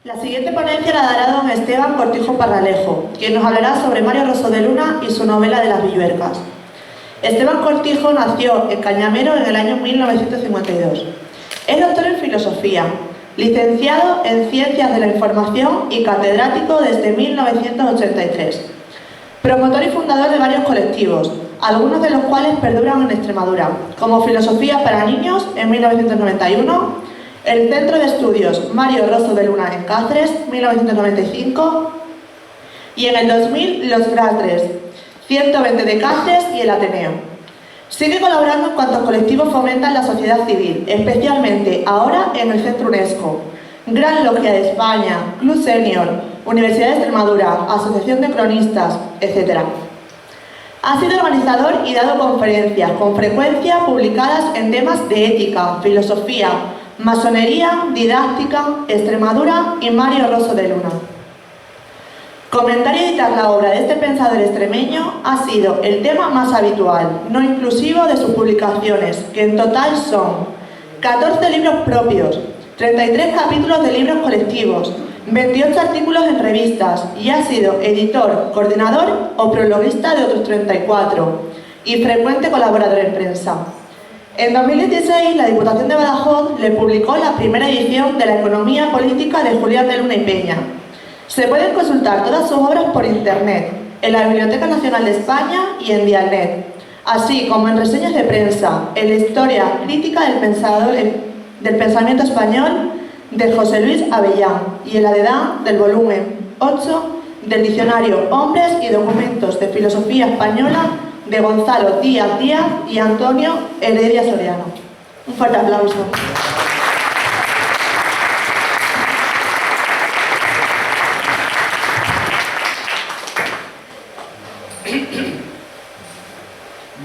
La siguiente ponencia la dará don Esteban Cortijo Parralejo, quien nos hablará sobre Mario Rosso de Luna y su novela de las Villuercas. Esteban Cortijo nació en Cañamero en el año 1952. Es doctor en Filosofía, licenciado en Ciencias de la Información y catedrático desde 1983. Promotor y fundador de varios colectivos, algunos de los cuales perduran en Extremadura, como Filosofía para Niños en 1991, el Centro de Estudios Mario Rosso de Luna en Cáceres, 1995, y en el 2000 los Gratres, 120 de Cáceres y el Ateneo. Sigue colaborando en cuantos colectivos fomentan la sociedad civil, especialmente ahora en el Centro UNESCO, Gran Logia de España, Club Senior, Universidad de Extremadura, Asociación de Cronistas, etc. Ha sido organizador y dado conferencias con frecuencia publicadas en temas de ética, filosofía, masonería, didáctica, Extremadura y Mario Rosso de Luna. Comentar y editar la obra de este pensador extremeño ha sido el tema más habitual, no inclusivo de sus publicaciones, que en total son 14 libros propios, 33 capítulos de libros colectivos, 28 artículos en revistas y ha sido editor, coordinador o prologuista de otros 34 y frecuente colaborador en prensa. En 2016, la Diputación de Badajoz le publicó la primera edición de la Economía Política de Julián de Luna y Peña. Se pueden consultar todas sus obras por internet, en la Biblioteca Nacional de España y en Dialnet, así como en reseñas de prensa, en la Historia Crítica del Pensamiento Español de José Luis Avellán y en la de Dan del volumen 8 del Diccionario Hombres y Documentos de Filosofía Española de Gonzalo Díaz Díaz y Antonio Heredia Soriano. Un fuerte aplauso.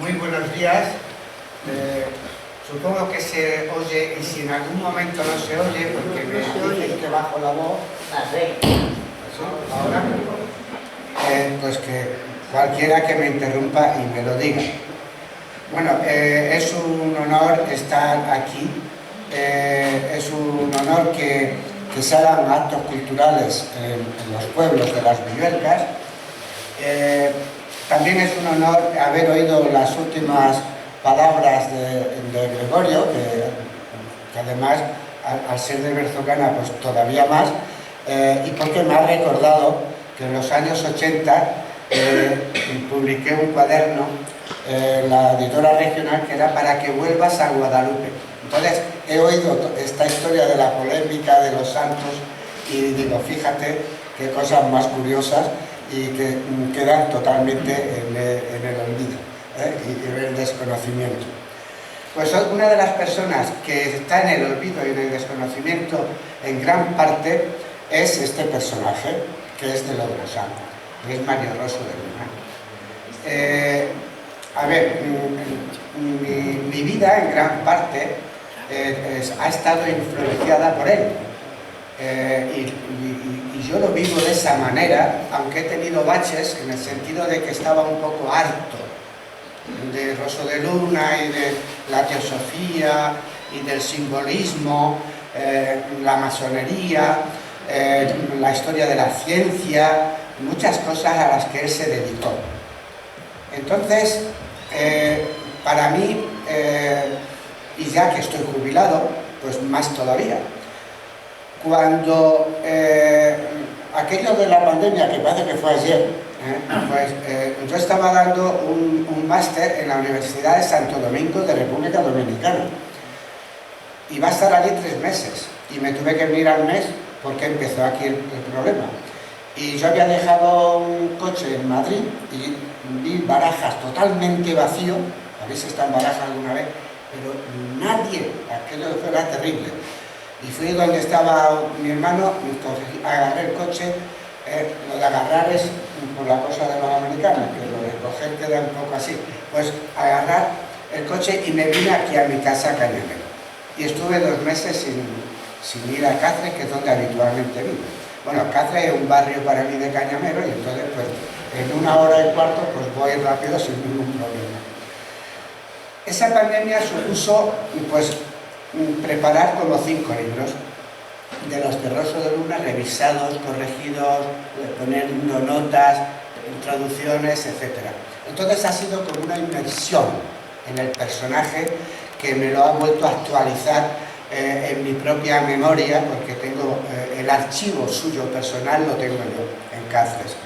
Muy buenos días. Supongo que se oye, y si en algún momento no se oye, porque me dicen que bajo la voz, ahora, pues que cualquiera que me interrumpa y me lo diga. Bueno, es un honor estar aquí, es un honor que se hagan actos culturales en los pueblos de las Villuercas. También es un honor haber oído las últimas palabras de Gregorio, que además, al ser de Berzocana, pues todavía más, y porque me ha recordado que en los años 80 publiqué un cuaderno, la editora regional, que era Para que vuelvas a Guadalupe. Entonces he oído esta historia de la polémica de los santos y digo, fíjate qué cosas más curiosas y que quedan totalmente en el olvido y en el desconocimiento. Pues una de las personas que está en el olvido y en el desconocimiento en gran parte es este personaje, que es de Logrosán, que es Mario Rosso de Luna. A ver, mi vida en gran parte ha estado influenciada por él. Y yo lo vivo de esa manera, aunque he tenido baches en el sentido de que estaba un poco harto de Rosso de Luna y de la teosofía y del simbolismo, la masonería, la historia de la ciencia, muchas cosas a las que él se dedicó. Entonces, para mí, y ya que estoy jubilado, pues más todavía. Cuando aquello de la pandemia, que parece que fue ayer, pues yo estaba dando un máster en la Universidad de Santo Domingo de República Dominicana. Iba a estar allí 3 meses y me tuve que venir al mes porque empezó aquí el problema. Y yo había dejado un coche en Madrid y vi Barajas totalmente vacío. ¿Habéis estado en Barajas alguna vez? Pero nadie, aquello era terrible. Y fui donde estaba mi hermano, agarré el coche. Lo de agarrar es por la cosa de los americanos, que lo de coger queda un poco así. Pues agarrar el coche y me vine aquí a mi casa a Cañamero. Y estuve 2 meses sin ir a Cáceres, que es donde habitualmente vivo. Bueno, Cáceres es un barrio para mí de Cañamero y entonces pues en 1 hora y cuarto pues voy rápido sin ningún problema. Esa pandemia supuso pues preparar como 5 libros. de los de Rosso de Luna, revisados, corregidos, poniendo notas, traducciones, etc. Entonces ha sido como una inmersión en el personaje que me lo ha vuelto a actualizar en mi propia memoria, porque tengo el archivo suyo personal, lo tengo yo en Cáceres.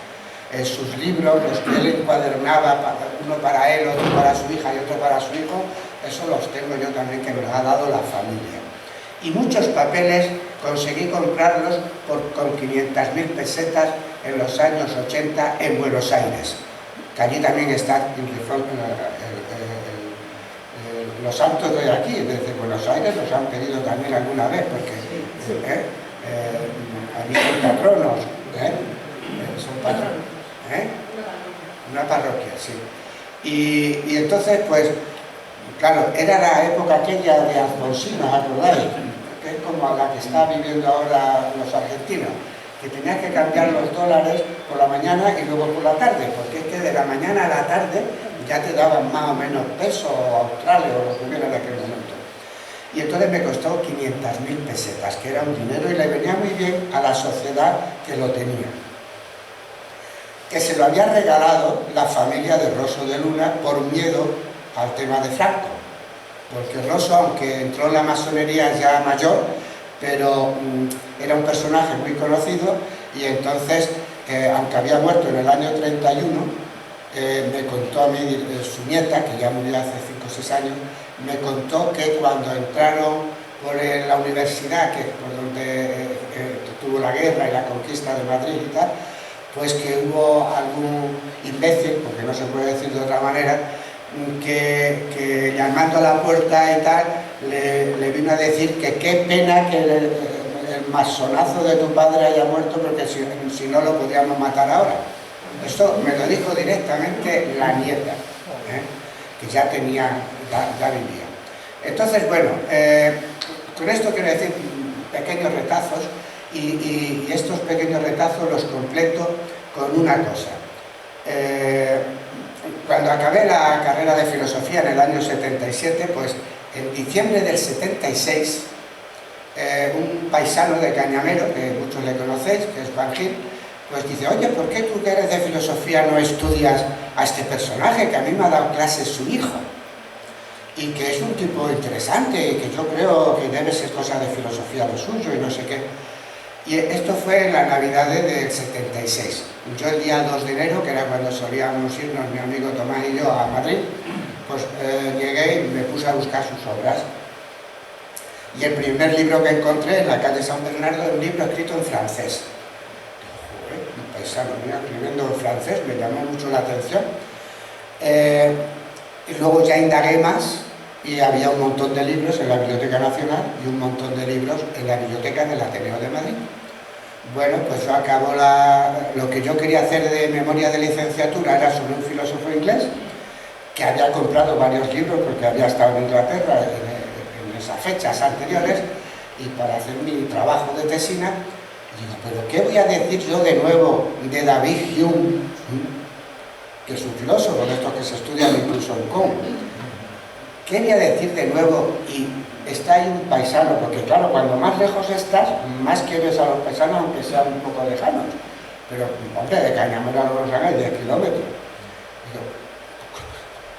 Sus libros, los que él encuadernaba, uno para él, otro para su hija y otro para su hijo, eso los tengo yo también, que me los ha dado la familia. Y muchos papeles conseguí comprarlos con 500.000 pesetas en los años 80 en Buenos Aires, que allí también está los santos de aquí, desde Buenos Aires, los han pedido también alguna vez, porque allí son patronos, son patronos, una parroquia, sí. Y entonces, pues, claro, era la época aquella de Alfonsino, ¿acordáis? Que es como la que está viviendo ahora los argentinos, que tenías que cambiar los dólares por la mañana y luego por la tarde, porque es que de la mañana a la tarde ya te daban más o menos pesos australes o lo que hubiera en aquel momento. Y entonces me costó 500.000 pesetas, que era un dinero y le venía muy bien a la sociedad que lo tenía. Que se lo había regalado la familia de Rosso de Luna por miedo al tema de Franco. Porque Rosso, aunque entró en la masonería ya mayor, pero era un personaje muy conocido y entonces, aunque había muerto en el año 31, me contó a mí, su nieta, que ya murió hace 5 o 6 años, me contó que cuando entraron por la universidad, que es por donde tuvo la guerra y la conquista de Madrid y tal, pues que hubo algún imbécil, porque no se puede decir de otra manera, que llamando a la puerta y tal, le vino a decir que qué pena que el masonazo de tu padre haya muerto, porque si no lo podíamos matar ahora. Esto me lo dijo directamente la nieta, que ya tenía, ya vivía. Entonces, bueno, con esto quiero decir pequeños retazos, y estos pequeños retazos los completo con una cosa. Cuando acabé la carrera de filosofía en el año 77, pues en diciembre del 76, un paisano de Cañamero, que muchos le conocéis, que es Juan Gil, pues dice: oye, ¿por qué tú que eres de filosofía no estudias a este personaje que a mí me ha dado clases su hijo? Y que es un tipo interesante y que yo creo que debe ser cosa de filosofía lo suyo y no sé qué. Y esto fue en la Navidad del 76. Yo el día 2 de enero, que era cuando solíamos irnos mi amigo Tomás y yo a Madrid, pues llegué y me puse a buscar sus obras. Y el primer libro que encontré en la calle San Bernardo era un libro escrito en francés. Un paisano mío escribiendo en francés, me llamó mucho la atención. Y luego ya indagué más y había un montón de libros en la Biblioteca Nacional y un montón de libros en la Biblioteca del Ateneo de Madrid. Bueno, pues yo acabo lo que yo quería hacer de memoria de licenciatura era sobre un filósofo inglés que había comprado varios libros porque había estado en Inglaterra en esas fechas anteriores, y para hacer mi trabajo de tesina digo, pero ¿qué voy a decir yo de nuevo de David Hume, que es un filósofo de estos que se estudian incluso en Hong Kong? ¿Qué voy a decir de nuevo? Y está ahí un paisano, porque claro, cuando más lejos estás, más quieres a los paisanos, aunque sean un poco lejanos. Pero, hombre, de Cañamero a Los Ángeles 10 kilómetros. Digo,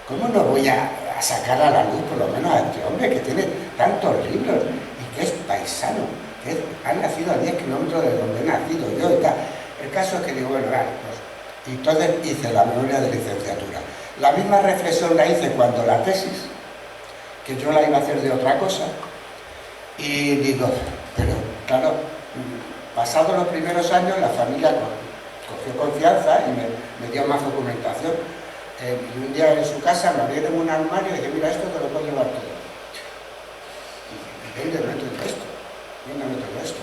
¿cómo no voy a sacar a la luz por lo menos a este hombre que tiene tantos libros y que es paisano, que ha nacido a 10 kilómetros de donde he nacido yo y tal? El caso es que digo, bueno, vale, pues, y entonces hice la memoria de licenciatura. La misma reflexión la hice cuando la tesis, que yo la iba a hacer de otra cosa, y digo, pero claro, pasados los primeros años la familia cogió confianza y me dio más documentación. Y un día en su casa me abrieron un armario y dije, mira, esto te lo puedo llevar todo. Y véndeme todo esto, véndeme todo esto.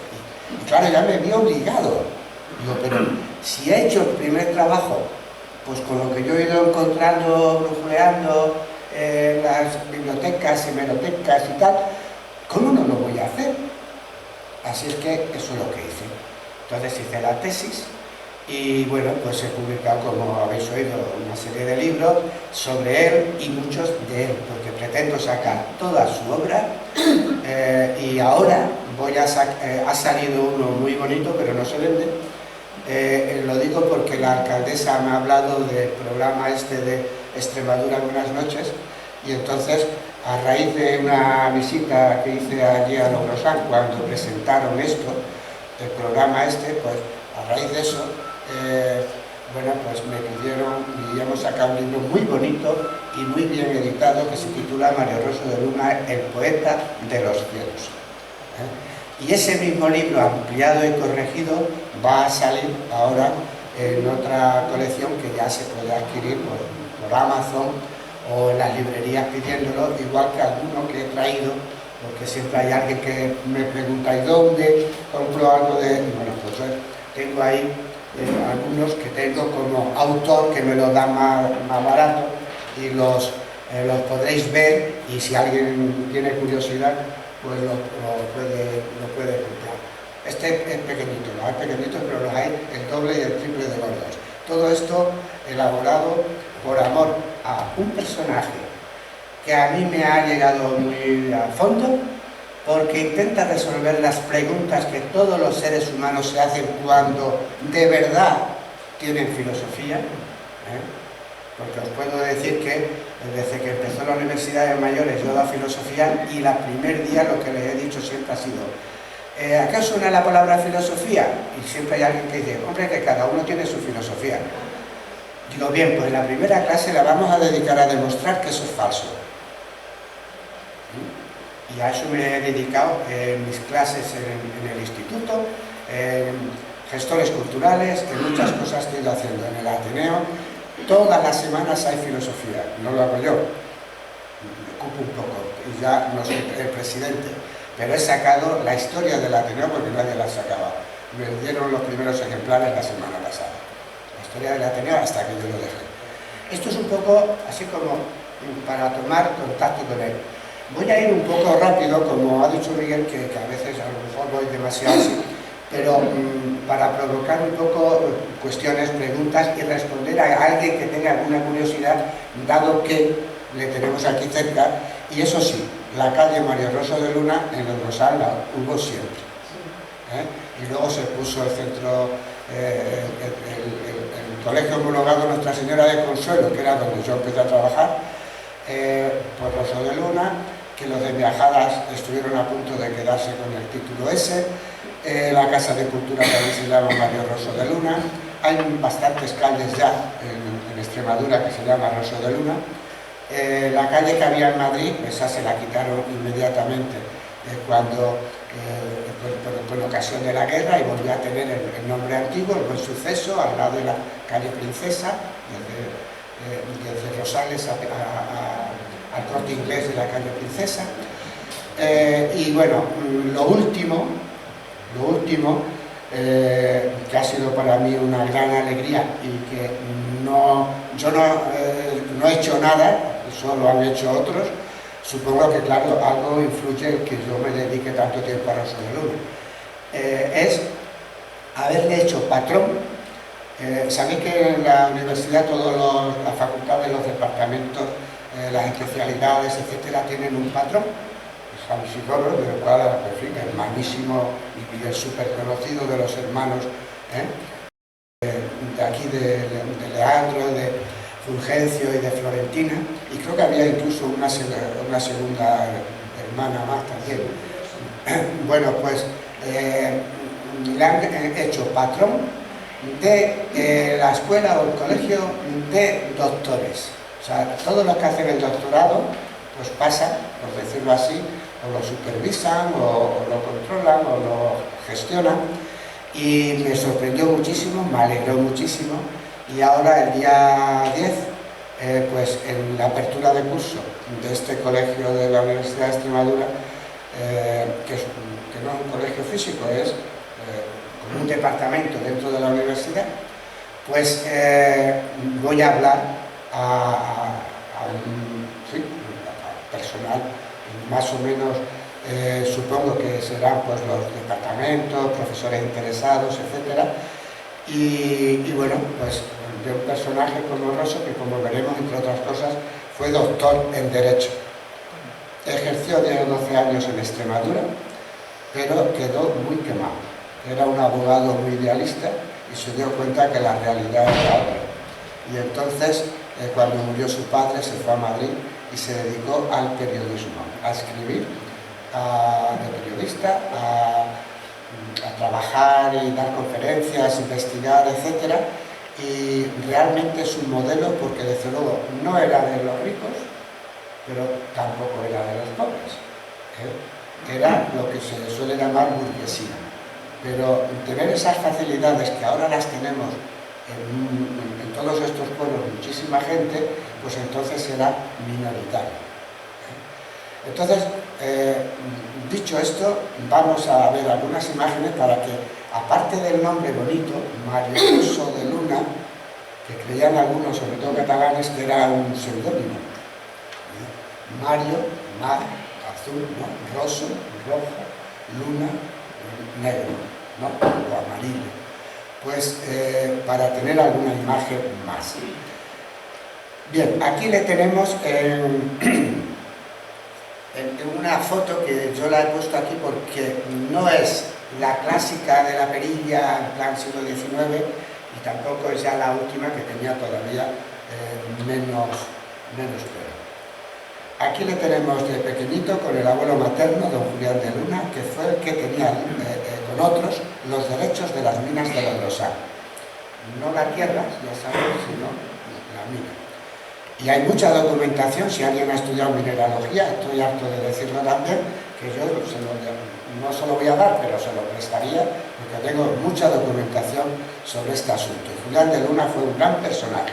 Y claro, ya me vi obligado. Digo, pero si he hecho el primer trabajo, pues con lo que yo he ido encontrando, brujuleando, las bibliotecas, hemerotecas y tal, ¿cómo no lo voy a hacer? Así es que eso es lo que hice. Entonces hice la tesis y bueno, pues he publicado, como habéis oído, una serie de libros sobre él y muchos de él, porque pretendo sacar toda su obra y ahora ha salido uno muy bonito, pero no se vende. Lo digo porque la alcaldesa me ha hablado del programa este de Extremadura Buenas Noches, y entonces, a raíz de una visita que hice allí a Logrosán, cuando presentaron esto, el programa este, pues a raíz de eso, bueno, pues me pidieron y hemos sacado un libro muy bonito y muy bien editado que se titula Mario Roso de Luna, el poeta de los cielos. Y ese mismo libro, ampliado y corregido, va a salir ahora en otra colección que ya se puede adquirir por Amazon o en las librerías pidiéndolo, igual que alguno que he traído, porque siempre hay alguien que me pregunta ¿y dónde compro algo de...? Bueno, pues tengo ahí algunos que tengo como autor, que me lo dan más barato, y los podréis ver, y si alguien tiene curiosidad, pues lo puede comprar. Este es pequeñito, no es pequeñito, pero los hay el doble y el triple de gordos. Todo esto elaborado por amor a un personaje que a mí me ha llegado muy a fondo, porque intenta resolver las preguntas que todos los seres humanos se hacen cuando de verdad tienen filosofía. Porque os puedo decir que desde que empezó la Universidad de Mayores yo he dado filosofía, y el primer día lo que les he dicho siempre ha sido ¿a qué os suena la palabra filosofía? Y siempre hay alguien que dice, hombre, que cada uno tiene su filosofía. Digo, bien, pues en la primera clase la vamos a dedicar a demostrar que eso es falso. Y a eso me he dedicado en mis clases en el instituto, en gestores culturales, en muchas cosas que he ido haciendo en el Ateneo. Todas las semanas hay filosofía, no lo hago yo, me ocupo un poco, y ya no soy el presidente, pero he sacado la historia del Ateneo porque nadie la sacaba. Me dieron los primeros ejemplares la semana pasada. La historia del Ateneo hasta que yo lo dejé. Esto es un poco así como para tomar contacto con él. Voy a ir un poco rápido, como ha dicho Miguel, que a veces a lo mejor voy demasiado así, pero para provocar un poco cuestiones, preguntas y responder a alguien que tenga alguna curiosidad, dado que le tenemos aquí cerca. Y eso sí, la calle Mario Roso de Luna en Logrosán la hubo siempre. Y luego se puso el centro, el colegio homologado Nuestra Señora de Consuelo, que era donde yo empecé a trabajar, por Roso de Luna, que los de Viajadas estuvieron a punto de quedarse con el título ese. La Casa de Cultura también se llama Mario Roso de Luna. Hay bastantes calles ya en Extremadura que se llama Roso de Luna. La calle que había en Madrid, esa se la quitaron inmediatamente cuando, por ocasión de la guerra, y volvió a tener el nombre antiguo, el Buen Suceso, al lado de la calle Princesa, desde Rosales al Corte Inglés de la calle Princesa. Y bueno, lo último, que ha sido para mí una gran alegría, y que yo no he hecho nada, eso lo han hecho otros. Supongo que, claro, algo influye en que yo me dedique tanto tiempo a Roso de Luna. Es haberle hecho patrón. Sabéis que en la universidad las facultades, los departamentos, las especialidades, etcétera, tienen un patrón. San Isidoro, del cual, en fin, el magnísimo y el súper conocido de los hermanos, de aquí de Leandro, de Fulgencio y de Florentina, y creo que había incluso una segunda hermana más también. Bueno, pues le han hecho patrón de la escuela o el colegio de doctores. O sea, todos los que hacen el doctorado, pues pasan, por decirlo así, o lo supervisan, o lo controlan, o lo gestionan, y me sorprendió muchísimo, me alegró muchísimo. Y ahora, el día 10, pues en la apertura de curso de este colegio de la Universidad de Extremadura, que no es un colegio físico, es como un departamento dentro de la universidad, pues voy a hablar a un personal, más o menos, supongo que serán pues los departamentos, profesores interesados, etcétera. Y bueno, pues de un personaje como Roso, que como veremos, entre otras cosas, fue doctor en Derecho. Ejerció 10 o 12 años en Extremadura, pero quedó muy quemado. Era un abogado muy idealista y se dio cuenta que la realidad era otra. Y entonces, cuando murió su padre, se fue a Madrid y se dedicó al periodismo, a escribir, de periodista, a trabajar y dar conferencias, investigar, etc. Y realmente es un modelo porque, desde luego, no era de los ricos, pero tampoco era de los pobres. Era lo que se suele llamar burguesía. Pero tener esas facilidades que ahora las tenemos en todos estos pueblos, muchísima gente, pues entonces era minoritario. Entonces, dicho esto, vamos a ver algunas imágenes para que, aparte del nombre bonito, Mario Rosso de Luna, que creían algunos, sobre todo catalanes, que era un seudónimo. Mario, mar, azul, ¿no? Rosso, rojo, luna, negro, ¿no? O amarillo. Pues para tener alguna imagen más. Bien, aquí le tenemos en una foto que yo la he puesto aquí porque no es la clásica de la perilla en plan siglo XIX y tampoco es ya la última, que tenía todavía menos pelo. Aquí le tenemos de pequeñito con el abuelo materno, don Julián de Luna, que fue el que tenía con otros los derechos de las minas de Logrosán. No la tierra, ya sabéis, sino la mina. Y hay mucha documentación. Si alguien ha estudiado mineralogía, estoy harto de decirlo también, que yo no se lo voy a dar, pero se lo prestaría, porque tengo mucha documentación sobre este asunto. Y Julián de Luna fue un gran personaje.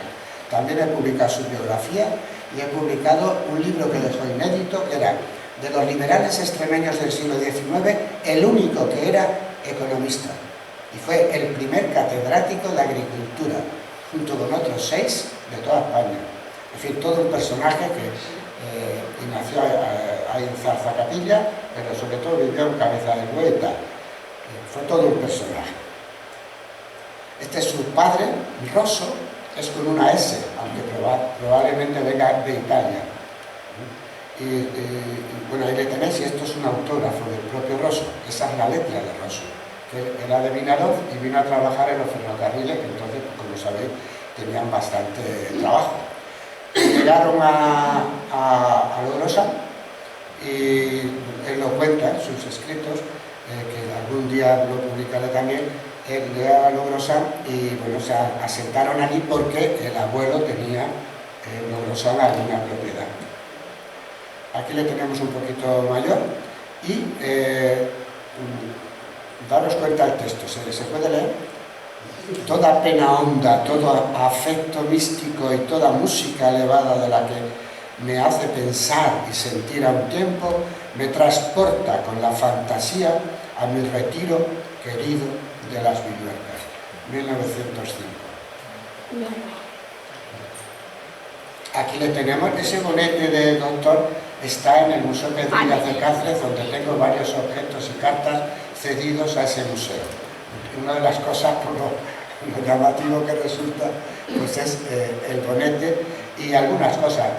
También he publicado su biografía y he publicado un libro que dejó inédito, que era de los liberales extremeños del siglo XIX, el único que era economista. Y fue el primer catedrático de agricultura, junto con otros 6 de toda España. En fin, todo un personaje que nació ahí en Zarzacapilla, pero sobre todo vivió en Cabeza de Hueta. Fue todo un personaje. Este es su padre, Rosso, es con una S, aunque probablemente venga de Italia. Y bueno, ahí le tenéis, y esto es un autógrafo del propio Rosso. Esa es la letra de Rosso, que era de Vinaroz y vino a trabajar en los ferrocarriles, que entonces, como sabéis, tenían bastante trabajo. Llegaron a Logrosán y él lo cuenta en sus escritos, que algún día lo publicaré también. Él llegaba a Logrosán y bueno, se asentaron allí porque el abuelo tenía en Logrosán alguna propiedad. Aquí le tenemos un poquito mayor y daros cuenta el texto, ¿se puede leer? Toda pena honda, todo afecto místico y toda música elevada de la que me hace pensar y sentir a un tiempo, me transporta con la fantasía a mi retiro querido de las Villuercas, 1905. Aquí le tenemos, ese bonete de doctor está en el Museo Pedrillas de Cáceres, donde tengo varios objetos y cartas cedidos a ese museo. Una de las cosas, por lo llamativo que resulta, pues es el bonete y algunas cosas.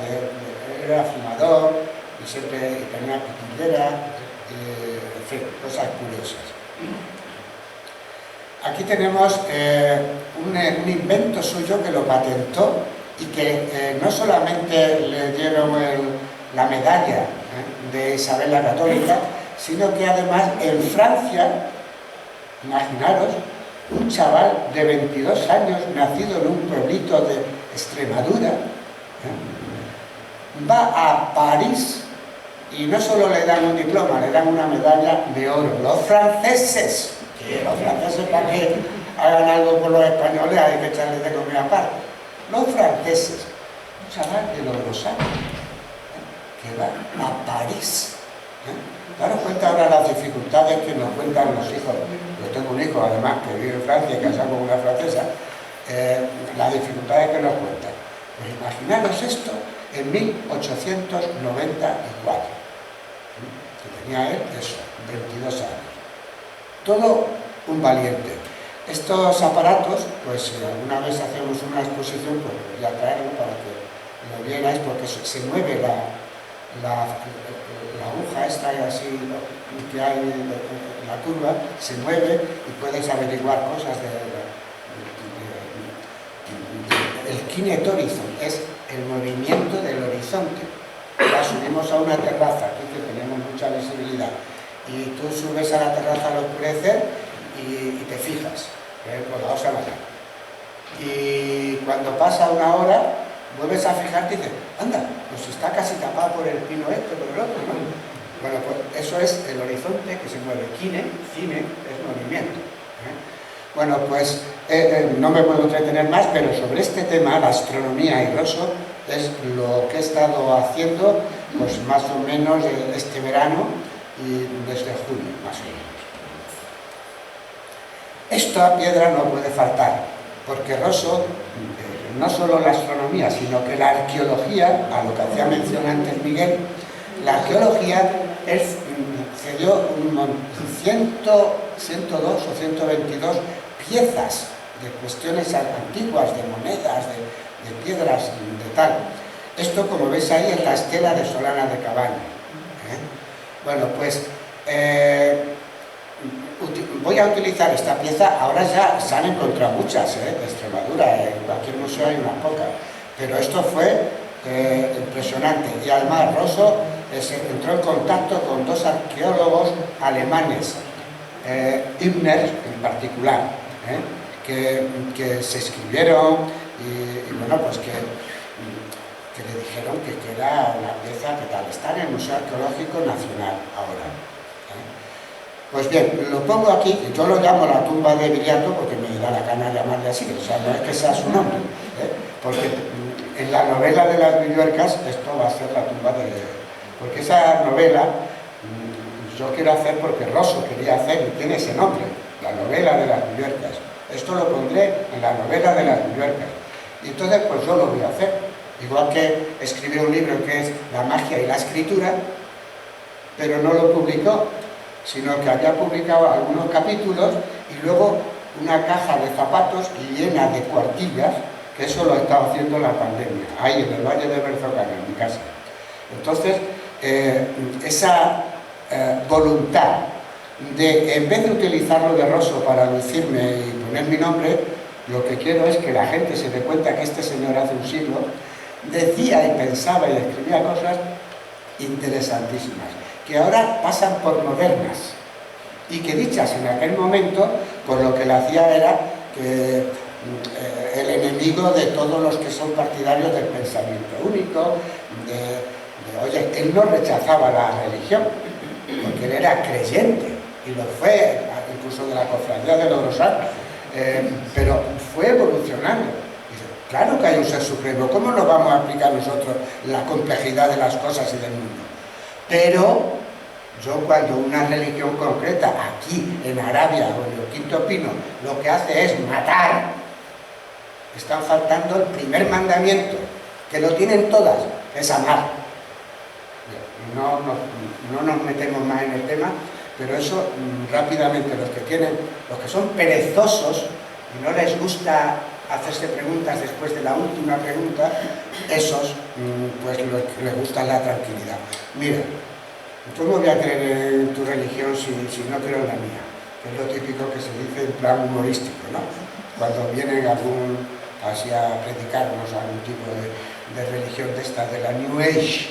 Era fumador, y siempre tenía pitillera, en fin, cosas curiosas. Aquí tenemos un invento suyo que lo patentó y que no solamente le dieron la medalla de Isabel la Católica, sino que además en Francia, imaginaros, un chaval de 22 años, nacido en un pueblito de Extremadura, va a París y no solo le dan un diploma, le dan una medalla de oro. Los franceses, que los franceses para que hagan algo por los españoles hay que echarles de comer aparte. Los franceses, un chaval de Logrosán, que va a París. Daros cuenta ahora las dificultades que nos cuentan los hijos. Yo tengo un hijo, además, que vive en Francia y casado con una francesa. Las dificultades que nos cuentan. Pues imaginaros esto en 1894. Que tenía él, eso, 22 años. Todo un valiente. Estos aparatos, pues si alguna vez hacemos una exposición, pues voy a traerlo para que lo vierais, porque se mueve la aguja esta así que hay en la curva se mueve y puedes averiguar cosas el kinet horizon es el movimiento del horizonte. Ya subimos a una terraza aquí que tenemos mucha visibilidad y tú subes a la terraza al oscurecer y te fijas por la osa mayor. Y cuando pasa una hora vuelves a fijarte y dices, anda, pues está casi tapado por el pino este, por el otro, ¿no? Bueno, pues eso es el horizonte que se mueve. Cine es movimiento. Bueno, pues no me puedo entretener más, pero sobre este tema, la astronomía y Rosso, es lo que he estado haciendo, pues más o menos este verano y desde junio, más o menos. Esta piedra no puede faltar, porque Rosso, no solo la astronomía, sino que la arqueología, a lo que hacía mención antes Miguel, la arqueología cedió 102 o 122 piezas de cuestiones antiguas, de monedas, de piedras, de tal. Esto, como veis ahí, es la estela de Solana de Cabana. Bueno, pues voy a utilizar esta pieza. Ahora ya se han encontrado muchas de Extremadura, en cualquier museo hay unas pocas, pero esto fue impresionante. Y además Rosso se entró en contacto con dos arqueólogos alemanes, Hübner en particular, que se escribieron y bueno, pues que le dijeron que era una pieza que tal. Está en el Museo Arqueológico Nacional ahora. Pues bien, lo pongo aquí, yo lo llamo la tumba de Viriato porque me da la gana llamarle así, o sea, no es que sea su nombre, porque en la novela de las Villuercas esto va a ser la tumba de... Porque esa novela yo quiero hacer porque Rosso quería hacer y tiene ese nombre, la novela de las Villuercas. Esto lo pondré en la novela de las Villuercas. Y entonces pues yo lo voy a hacer. Igual que escribió un libro que es La magia y la escritura, pero no lo publicó, sino que había publicado algunos capítulos y luego una caja de zapatos llena de cuartillas, que eso lo estaba haciendo en la pandemia, ahí en el Valle de Berzocana, en mi casa. Entonces, esa voluntad de, en vez de utilizarlo de Rosso para lucirme y poner mi nombre, lo que quiero es que la gente se dé cuenta que este señor hace un siglo decía y pensaba y escribía cosas interesantísimas, que ahora pasan por modernas y que dichas en aquel momento, pues lo que le hacía era que el enemigo de todos los que son partidarios del pensamiento único, oye, él no rechazaba la religión, porque él era creyente, y lo fue, incluso de la cofradía de Logrosán, pero fue evolucionando. Dice, claro que hay un ser supremo, ¿cómo nos vamos a aplicar nosotros la complejidad de las cosas y del mundo? Pero yo cuando una religión concreta, aquí en Arabia o en el Quinto Pino, lo que hace es matar, están faltando el primer mandamiento, que lo tienen todas, es amar. No nos metemos más en el tema, pero eso rápidamente los que son perezosos y no les gusta hacerse preguntas después de la última pregunta, esos pues les gusta la tranquilidad. Mira, yo no voy a creer en tu religión si no creo en la mía, que es lo típico que se dice en plan humorístico, ¿no? Cuando vienen así a predicarnos algún tipo de religión de esta, de la New Age,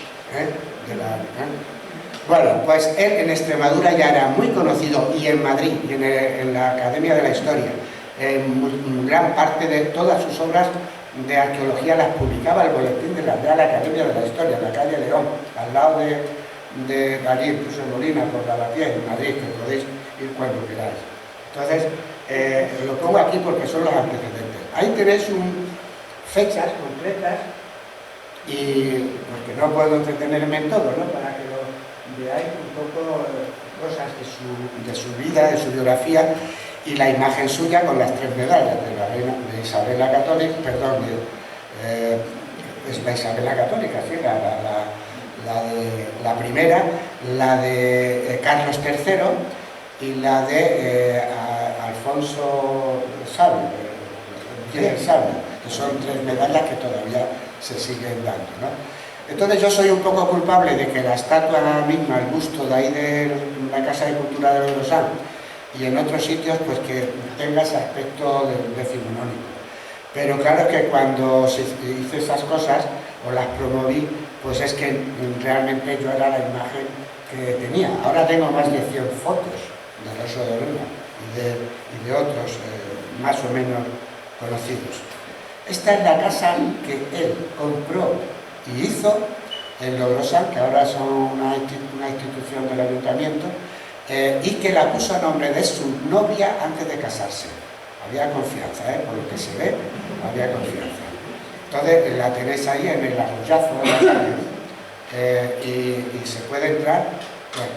Bueno, pues él en Extremadura ya era muy conocido, y en Madrid, y en la Academia de la Historia, en gran parte de todas sus obras de arqueología las publicaba el boletín de la Real Academia de la Historia, en la calle León, al lado de allí, incluso en Molina, por Lavapiés, en Madrid, que podéis ir cuando queráis. Entonces, lo pongo aquí porque son los antecedentes. Ahí tenéis fechas concretas, y porque no puedo entretenerme en todo, ¿no? Para que lo veáis un poco cosas de su vida, de su biografía, y la imagen suya con las 3 medallas de la reina de Isabel la Católica, perdón, es la Isabel la Católica, sí, la primera, la de Carlos III y la de Alfonso Sabio, que son 3 medallas que todavía se siguen dando, ¿no? Entonces yo soy un poco culpable de que la estatua misma, el busto de ahí de la Casa de Cultura de Logrosán y en otros sitios, pues que tenga ese aspecto decimonónico. Pero claro que cuando se hizo esas cosas, o las promoví, pues es que realmente yo era la imagen que tenía. Ahora tengo más de 100 fotos del Oso de Luna y de otros más o menos conocidos. Esta es la casa que él compró y hizo en Logrosán, que ahora son una institución del ayuntamiento, y que la puso a nombre de su novia antes de casarse. Había confianza, por lo que se ve, había confianza. Entonces la tenéis ahí en el arrollazo de la calle, y se puede entrar. Pues,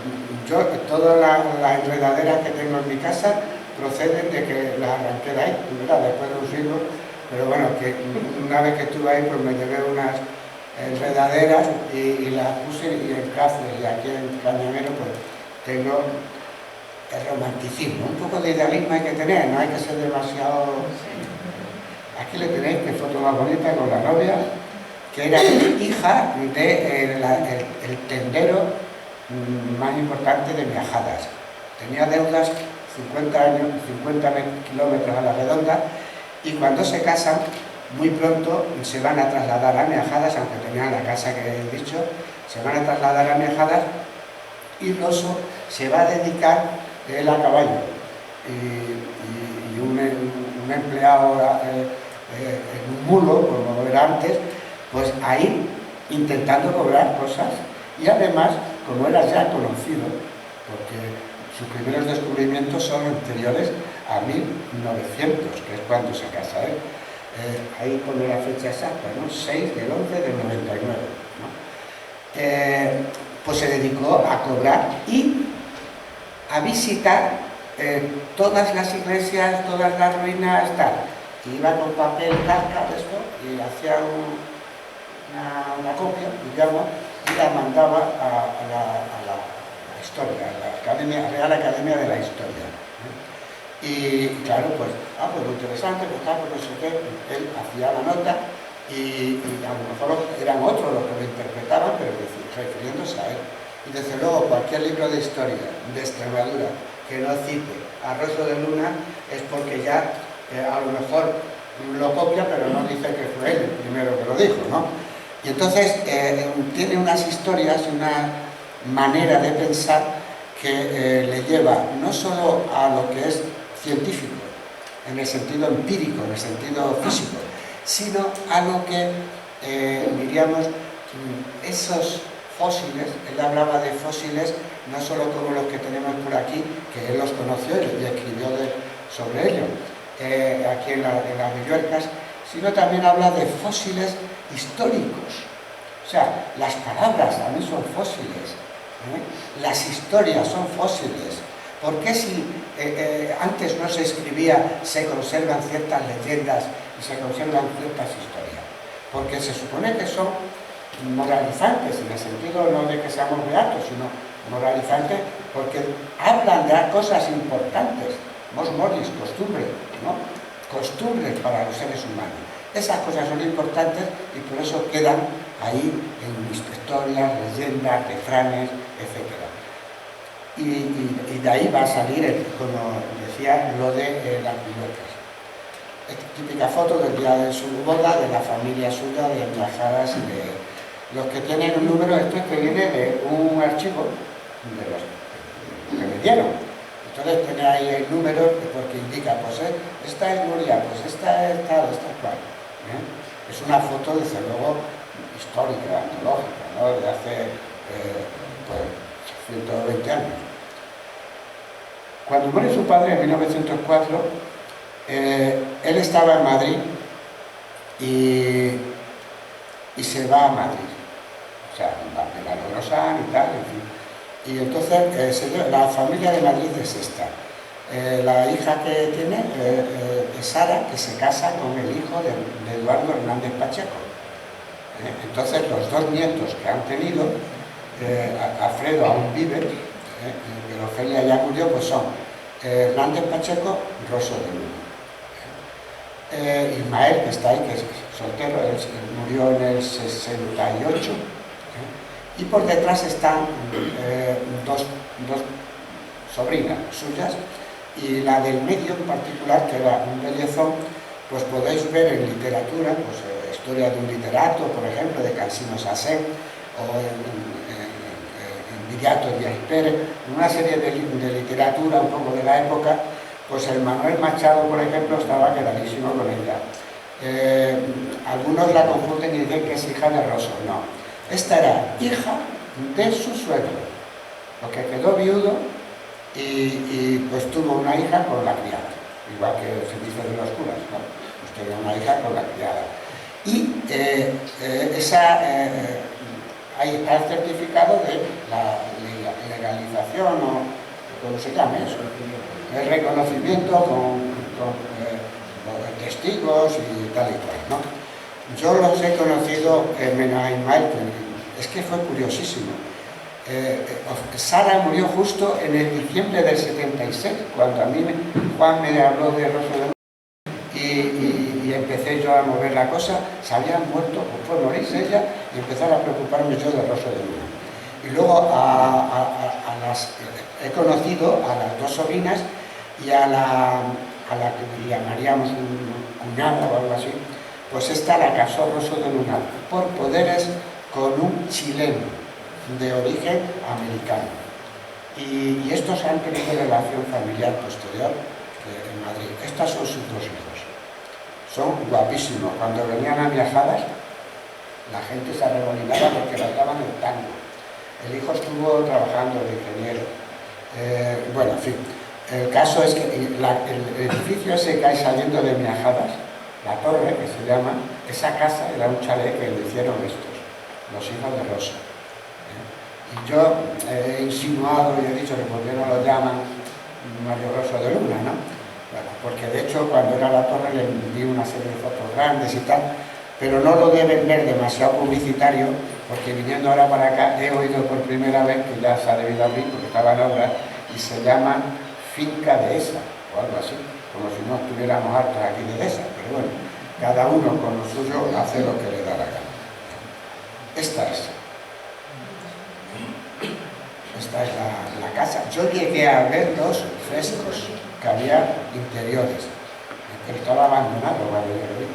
yo, todas las enredaderas que tengo en mi casa proceden de que las arranqué de ahí, ¿verdad? Después de un siglo, pero bueno, que una vez que estuve ahí, pues me llevé unas enredaderas y las puse y en Cáceres y aquí en Cañamero, pues tengo el romanticismo, un poco de idealismo hay que tener, no hay que ser demasiado... Aquí le tenéis, que foto más bonita con la novia, que era hija del tendero más importante de Miajadas. Tenía deudas 50 kilómetros a la redonda, y cuando se casan, muy pronto se van a trasladar a Miajadas, aunque tenían la casa que he dicho, se van a trasladar a Miajadas, y Rosso se va a dedicar él a caballo, y un empleado en un mulo, como era antes, pues ahí intentando cobrar cosas, y además, como era ya conocido, porque sus primeros descubrimientos son anteriores a 1900, que es cuando se casa él. Ahí pone la fecha exacta, ¿no? 6 del 11 del 99, ¿no? Pues se dedicó a cobrar y a visitar todas las iglesias, todas las ruinas, tal. Y iba con papel calca de esto y hacía una copia, digamos, y la mandaba a la historia, a la Real Academia de la Historia. Y claro, pues, pues muy interesante, pues tal, pues no sé qué, él hacía la nota y a lo mejor eran otros los que lo interpretaban, pero refiriéndose a él. Y desde luego cualquier libro de historia de Extremadura que no cite a Rosso de Luna es porque ya a lo mejor lo copia, pero no dice que fue él el primero que lo dijo, ¿no? Y entonces tiene unas historias, una manera de pensar que le lleva no solo a lo que es científico, en el sentido empírico, en el sentido físico, sino a lo que, diríamos, esos fósiles, él hablaba de fósiles no solo como los que tenemos por aquí, que él los conoció y escribió sobre ellos, aquí en las Villuercas, sino también habla de fósiles históricos. O sea, las palabras también son fósiles, las historias son fósiles. ¿Por qué si antes no se escribía, se conservan ciertas leyendas y se conservan ciertas historias? Porque se supone que son moralizantes, en el sentido no de que seamos beatos, sino moralizantes porque hablan de cosas importantes, mos moris, costumbre, ¿no? Costumbres para los seres humanos. Esas cosas son importantes y por eso quedan ahí en historias, leyendas, refranes, etc. Y de ahí va a salir, como decía, lo de las Villuercas. Típica foto del día de su boda, de la familia suya, de Miajadas y de los que tienen un número. Esto es que viene de un archivo de los que me dieron. Entonces tiene ahí el número porque indica, pues esta es Nuria, pues esta es tal, esta es cual. Es una foto, desde luego, histórica, antológica, ¿no? De hace pues, 120 años. Cuando muere su padre en 1904, él estaba en Madrid y se va a Madrid, o sea, en la Logrosán y tal, en fin. Y entonces la familia de Madrid es esta. La hija que tiene es Sara, que se casa con el hijo de Eduardo Hernández Pacheco. Entonces los dos nietos que han tenido, Alfredo aún vive, pero Ofelia ya murió, pues son Hernández Pacheco, Rosso de Luna. Ismael, que está ahí, que es soltero, él murió en el 68, Y por detrás están dos sobrinas suyas, y la del medio en particular, que era un bellezón, pues podéis ver en literatura, pues Historia de un literato, por ejemplo, de Cansino Sasset, o en Viriato Díaz Pérez, una serie de literatura un poco de la época. Pues el Manuel Machado, por ejemplo, estaba quedadísimo con ella. Algunos la confunden y dicen que es hija de Rosso. No, esta era hija de su suegro, porque quedó viudo y pues tuvo una hija con la criada, igual que se dice de los curas, ¿no? Pues tenía una hija con la criada. Y hay el certificado de la legalización, o como se llame eso, el reconocimiento con testigos y tal y cual, ¿no? Yo los he conocido, menos a Ismael, es que fue curiosísimo. Sara murió justo en el diciembre del 76, cuando a mí Juan me habló de Rosso de Luna y empecé yo a mover la cosa. Se habían muerto, pues fue morirse ella, y empezar a preocuparme yo de Rosso de Luna. Y luego he conocido a las dos sobrinas y a la que llamaríamos cuñada o algo así. Pues esta la casó Rosso de Luna por poderes con un chileno de origen americano. Y estos han tenido relación familiar posterior en Madrid. Estas son sus dos hijos. Son guapísimos. Cuando venían a viajadas, la gente se arremolinaba porque bailaban el tango. El hijo estuvo trabajando de ingeniero. Bueno, en fin. El caso es que el edificio ese que hay saliendo de Miajadas, la torre que se llama, esa casa era un chalet que le hicieron estos, los hijos de Rosa. Y yo he insinuado y he dicho que por qué no lo llaman Mario Rosso de Luna, ¿no? Bueno, porque de hecho cuando era la torre le envié una serie de fotos grandes y tal, pero no lo deben ver demasiado publicitario, porque viniendo ahora para acá he oído por primera vez, que ya se ha debido abrir porque estaba en obra, y se llaman Finca Dehesa, o algo así, como si no estuviéramos hartos aquí de Dehesa, pero bueno, cada uno con lo suyo hace lo que le da la gana. Esta es la casa. Yo llegué a ver los frescos que había interiores, pero estaba abandonado cuando yo lo vi.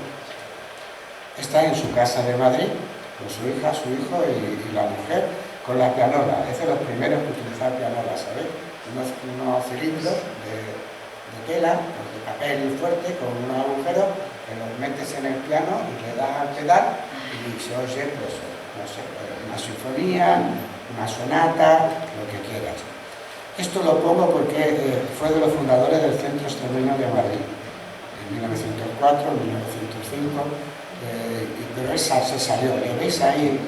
Está en su casa de Madrid, con su hija, su hijo y la mujer, con la pianola. Es de los primeros que utilizaban pianola, ¿sabéis? Unos cilindros de tela, de papel fuerte, con un agujero, que los metes en el piano y le das al pedal y se oye, pues, no sé, una sinfonía, una sonata, lo que quieras. Esto lo pongo porque fue de los fundadores del Centro Extremeño de Madrid, en 1904, 1905, pero esa se salió. ¿Le veis ahí?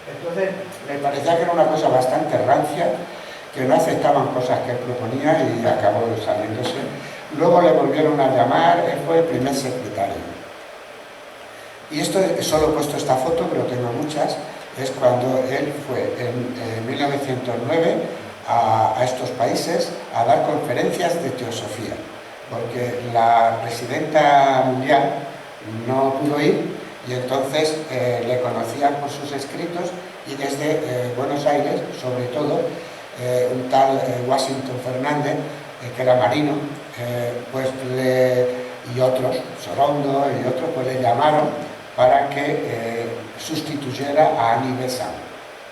Entonces, me parecía que era una cosa bastante rancia, que no aceptaban cosas que él proponía y acabó saliéndose. Luego le volvieron a llamar, él fue el primer secretario. Y esto, solo he puesto esta foto, pero tengo muchas, es cuando él fue en 1909 a estos países a dar conferencias de teosofía, porque la presidenta mundial no pudo ir y entonces le conocían por sus escritos y desde Buenos Aires, sobre todo, un tal Washington Fernández, que era marino, y otros, Sorondo y otros, pues le llamaron para que sustituyera a Annie Besant,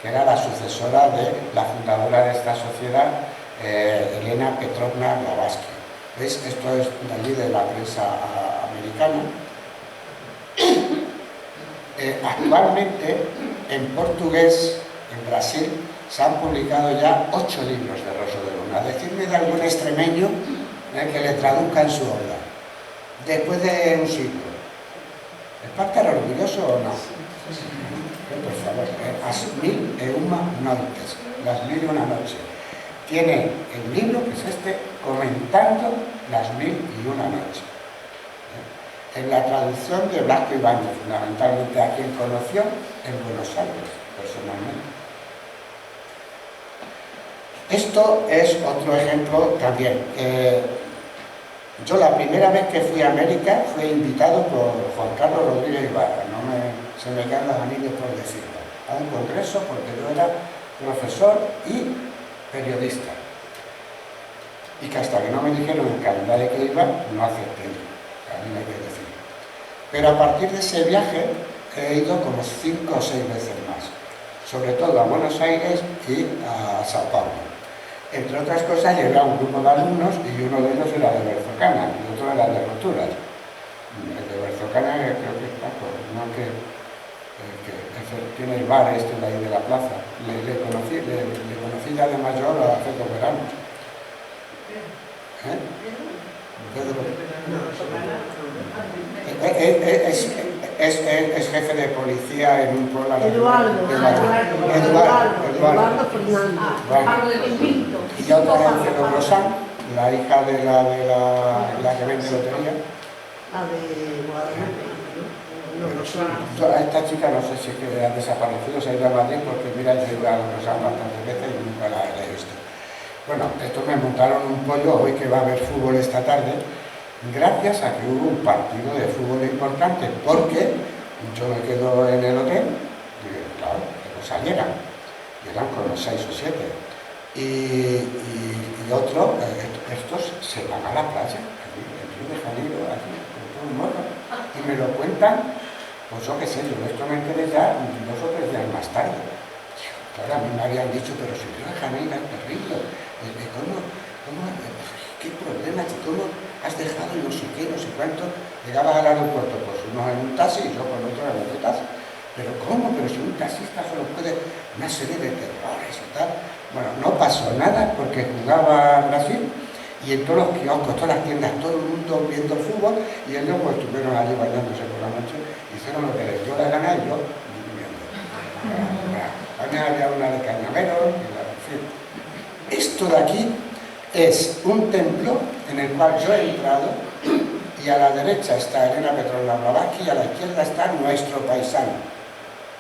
que era la sucesora de la fundadora de esta sociedad, Elena Petrovna Blavatsky. ¿Veis? Esto es de allí de la prensa americana. Actualmente, en portugués, en Brasil, se han publicado ya 8 libros de Rosso de Luna. Decidme de algún extremeño que le traduzca en su obra, después de un siglo. ¿Es para estar orgulloso o no? Por favor, As Mil e Uma Noites, las 1001 noches. Tiene el libro, que es este, comentando las 1001 noches. En la traducción de Blasco Ibáñez, fundamentalmente a quien conoció en Buenos Aires, personalmente. Esto es otro ejemplo también. Yo la primera vez que fui a América fui invitado por Juan Carlos Rodríguez Ibarra, se me quedan los anillos por decirlo, a un congreso porque yo era profesor y periodista. Y que hasta que no me dijeron el calendario que iba, no acepté, también hay que decir. Pero a partir de ese viaje he ido como 5 o 6 veces más, sobre todo a Buenos Aires y a Sao Paulo. Entre otras cosas, llevé a un grupo de alumnos y uno de ellos era de Berzocana y otro era de Roturas. El de Berzocana creo que está, no que tiene el bar este de ahí de la plaza. Le conocí ya de mayor hace 2 veranos. Es jefe de policía en un pueblo Eduardo Fernández. Y otra es de Rosán, la hija de la que vende lotería. La de Guadalupe, ¿no? Esta chica no sé si es que ha desaparecido, se ha ido a Madrid porque mira, yo he ido a Rosán bastantes veces y nunca la he visto. Bueno, estos me montaron un pollo hoy que va a haber fútbol esta tarde, gracias a que hubo un partido de fútbol importante, porque yo me quedo en el hotel, y claro, que no salieran, y eran como 6 o 7, y otros, estos se van a la playa, allí, en Río de Janeiro, allí, con todo el morro, y me lo cuentan, pues yo qué sé, yo esto me enteré ya 2 o 3 días más tarde. Claro, a mí me habían dicho, pero si Río de Janeiro es terrible, ¿qué problema? ¿Cómo has dejado no sé qué, no sé cuánto? Llegabas al aeropuerto, pues unos en un taxi y yo con otro en otro taxi. ¿Pero cómo? Pero si un taxista solo puede una serie de terrores y tal. Bueno, no pasó nada porque jugaba Brasil y en todos los kioscos, todas las tiendas, todo el mundo viendo el fútbol y ellos pues estuvieron allí bañándose por la noche, hicieron lo que les dio la gana y yo viviendo. También había una de Cañamero, en fin. Esto de aquí es un templo en el cual yo he entrado y a la derecha está Elena Petrovna Blavatsky y a la izquierda está nuestro paisano.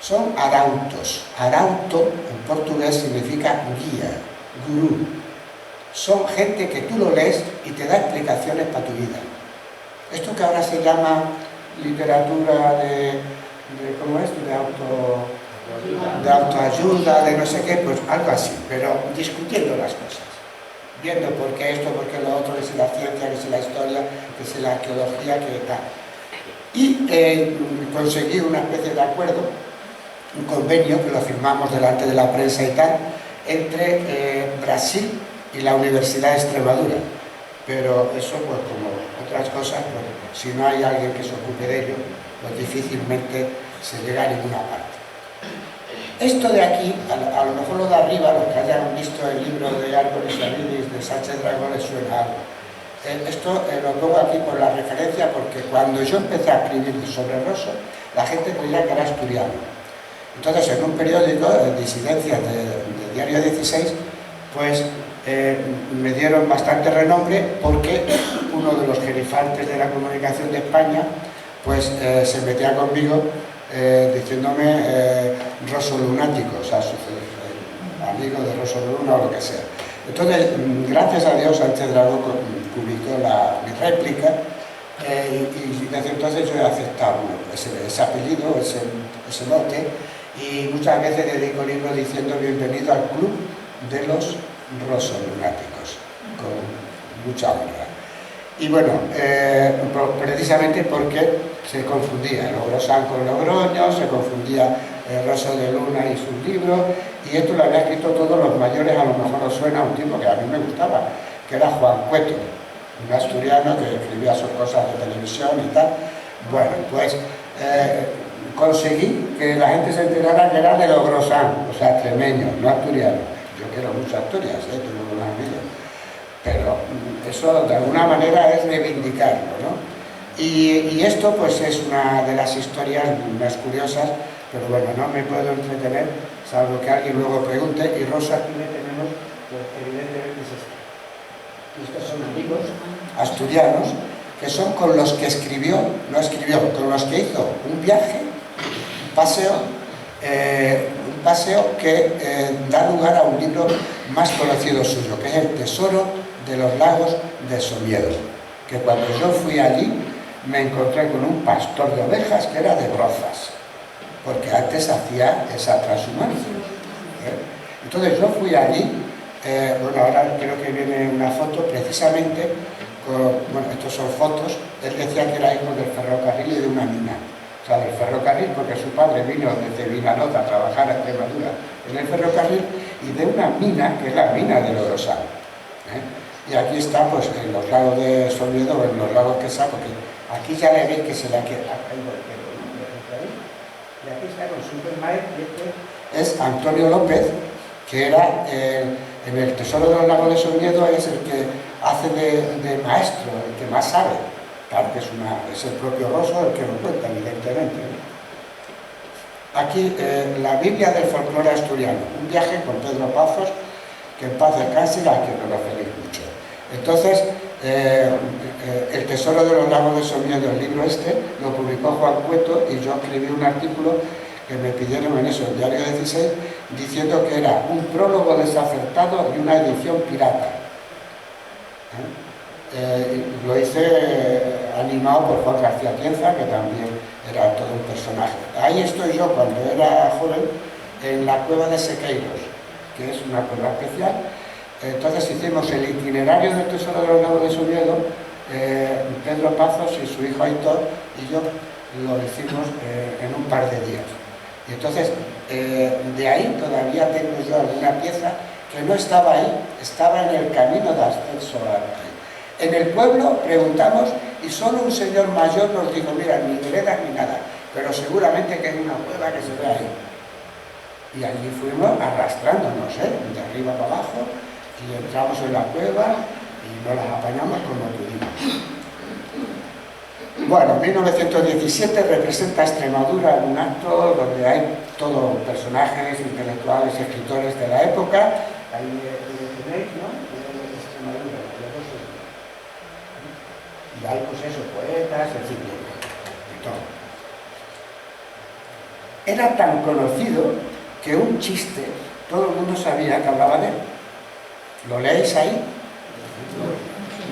Son arautos. Arauto en portugués significa guía, gurú. Son gente que tú lo lees y te da explicaciones para tu vida. Esto que ahora se llama literatura ¿cómo es? De autoayuda, de no sé qué, pues algo así, pero discutiendo las cosas. Viendo por qué esto, por qué lo otro, que si la ciencia, que si la historia, que si la arqueología, que tal. Y conseguí una especie de acuerdo, un convenio que lo firmamos delante de la prensa y tal, entre Brasil y la Universidad de Extremadura. Pero eso, pues como otras cosas, pues, si no hay alguien que se ocupe de ello, pues difícilmente se llega a ninguna parte. Esto de aquí, a lo mejor lo de arriba, los que hayan visto el libro de Árboles y Aridis de Sánchez Dragó les suena algo. Esto lo pongo aquí por la referencia porque cuando yo empecé a escribir sobre Rosso, la gente creía que era asturiano. Entonces, en un periódico, Disidencias de Diario 16, pues me dieron bastante renombre porque uno de los gerifaltes de la comunicación de España pues se metía conmigo diciéndome Rosso lunático, o sea, amigo de Rosso Luna o lo que sea. Entonces, gracias a Dios, Sánchez Dragó publicó mi réplica y desde entonces yo he aceptado ese apellido, ese mote, y muchas veces dedico libros diciendo bienvenido al club de los Rosso lunáticos, con mucha honra. Y bueno, precisamente porque se confundía Logrosán con Logroño, se confundía Rosso de Luna y sus libros, y esto lo había escrito todos los mayores, a lo mejor os suena un tipo que a mí me gustaba, que era Juan Cueto, un asturiano que escribía sus cosas de televisión y tal. Bueno, pues conseguí que la gente se enterara que era de Logrosán, o sea, extremeño, no asturiano. Yo quiero mucho Asturias, tengo unos amigos, pero eso de alguna manera es reivindicarlo, ¿no? Y esto pues es una de las historias más curiosas, pero bueno, no me puedo entretener, salvo que alguien luego pregunte, y Rosso aquí le tenemos, pues evidentemente es esto. Estos son amigos asturianos, que son con los que con los que hizo un viaje, un paseo, un paseo que da lugar a un libro más conocido suyo, que es El tesoro de los lagos de Somiedo, que cuando yo fui allí me encontré con un pastor de ovejas que era de Brozas, porque antes hacía esa transhumancia. Entonces yo fui allí, bueno, ahora creo que viene una foto precisamente con, bueno, estos son fotos, él decía que era hijo del ferrocarril y de una mina. O sea, del ferrocarril, porque su padre vino desde Vinalota a trabajar a Extremadura en el ferrocarril, y de una mina, que es la mina del Orosal. Y aquí está, pues, en los lagos de Somiedo, o en los lagos que está, porque aquí ya le veis que se le ha quedado. Y aquí está con Supermaet, y este es Antonio López, que era, en el Tesoro de los Lagos de Somiedo, es el que hace de maestro, el que más sabe. Claro que es el propio Rosso el que lo cuenta, evidentemente. Aquí, la Biblia del folclore asturiano, un viaje con Pedro Pazos, que en paz descanse, a quien nos referimos mucho. Entonces, El tesoro de los lagos de Somiedo, el libro este, lo publicó Juan Cueto, y yo escribí un artículo que me pidieron en eso, el Diario 16, diciendo que era un prólogo desacertado y una edición pirata. Lo hice animado por Juan García Tienza, que también era todo un personaje. Ahí estoy yo cuando era joven, en la cueva de Sequeiros, que es una cueva especial. Entonces hicimos el itinerario del tesoro de los lagos de Somiedo, Pedro Pazos y su hijo Aitor y yo lo hicimos en un par de días. Y entonces, de ahí todavía tengo yo alguna pieza que no estaba ahí, estaba en el camino de ascenso a... En el pueblo preguntamos y solo un señor mayor nos dijo, mira, ni veredas ni nada, pero seguramente que es una cueva que se ve ahí. Y allí fuimos arrastrándonos, de arriba para abajo, y entramos en la cueva y nos las apañamos como pudimos. Bueno, 1917 representa Extremadura en un acto donde hay todos personajes intelectuales y escritores de la época. Ahí tenéis, ¿no? Extremadura, y hay, pues eso, poetas, en fin, y todo. Era tan conocido que un chiste, todo el mundo sabía que hablaba de él. ¿Lo leéis ahí?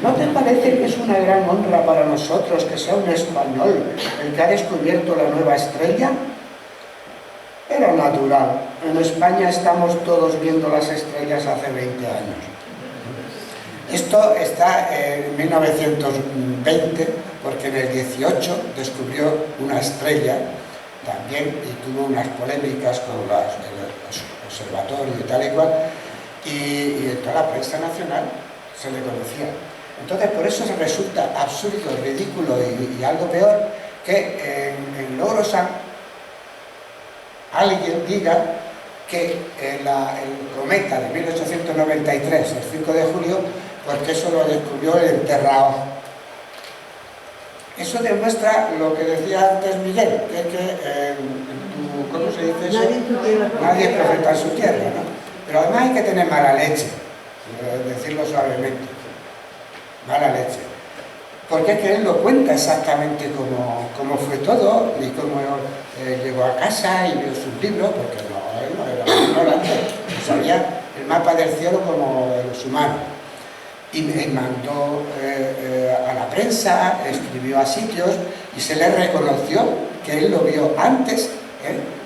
¿No te parece que es una gran honra para nosotros que sea un español el que ha descubierto la nueva estrella? Era natural. En España estamos todos viendo las estrellas hace 20 años. Esto está en 1920, porque en el 18 descubrió una estrella también y tuvo unas polémicas con el observatorio y tal y cual, y en toda la prensa nacional se le conocía. Entonces, por eso resulta absurdo, ridículo y algo peor que en Logrosán alguien diga que el cometa de 1893, el 5 de julio, porque eso lo descubrió el enterrado. Eso demuestra lo que decía antes Miguel, que es que ¿cómo se dice eso? Nadie es profeta en su tierra, ¿no? Pero además hay que tener mala leche, decirlo suavemente. Mala leche, porque es que él lo cuenta exactamente cómo fue todo y cómo llegó a casa y vio sus libros, porque él no era un ignorante, sabía el mapa del cielo como los humanos, y mandó a la prensa, escribió a sitios y se le reconoció que él lo vio antes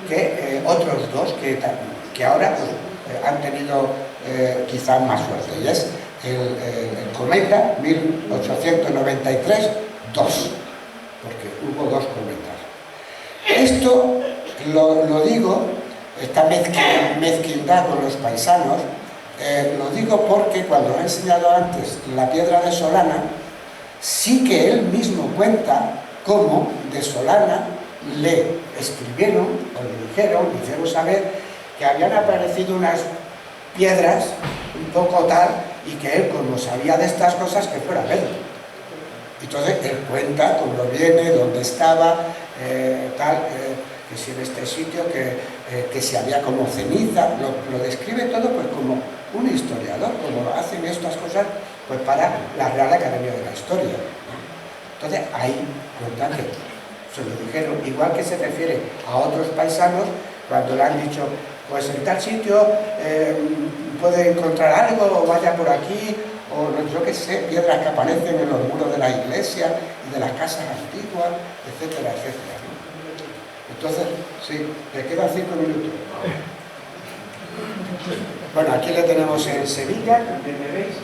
que otros dos que ahora pues, han tenido quizás más suerte, y es el cometa 1893-2, porque hubo dos cometas. Esto lo digo, esta mezquindad con los paisanos, lo digo porque cuando he enseñado antes la piedra de Solana, sí que él mismo cuenta cómo de Solana le escribieron o le dijeron, le hicieron saber que habían aparecido unas piedras un poco tal, y que él, como sabía de estas cosas, que fuera a verlo. Entonces él cuenta cómo viene, dónde estaba, que si en este sitio, que si había como ceniza, lo describe todo pues como un historiador, como hacen estas cosas pues para la Real Academia de la Historia. Entonces ahí cuentan que se lo dijeron, igual que se refiere a otros paisanos cuando le han dicho pues en tal sitio puede encontrar algo, o vaya por aquí, o yo qué sé, piedras que aparecen en los muros de la iglesia y de las casas antiguas, etcétera, etcétera, ¿no? Entonces, sí, le quedan 5 minutos. Bueno, aquí le tenemos en Sevilla, también me veis.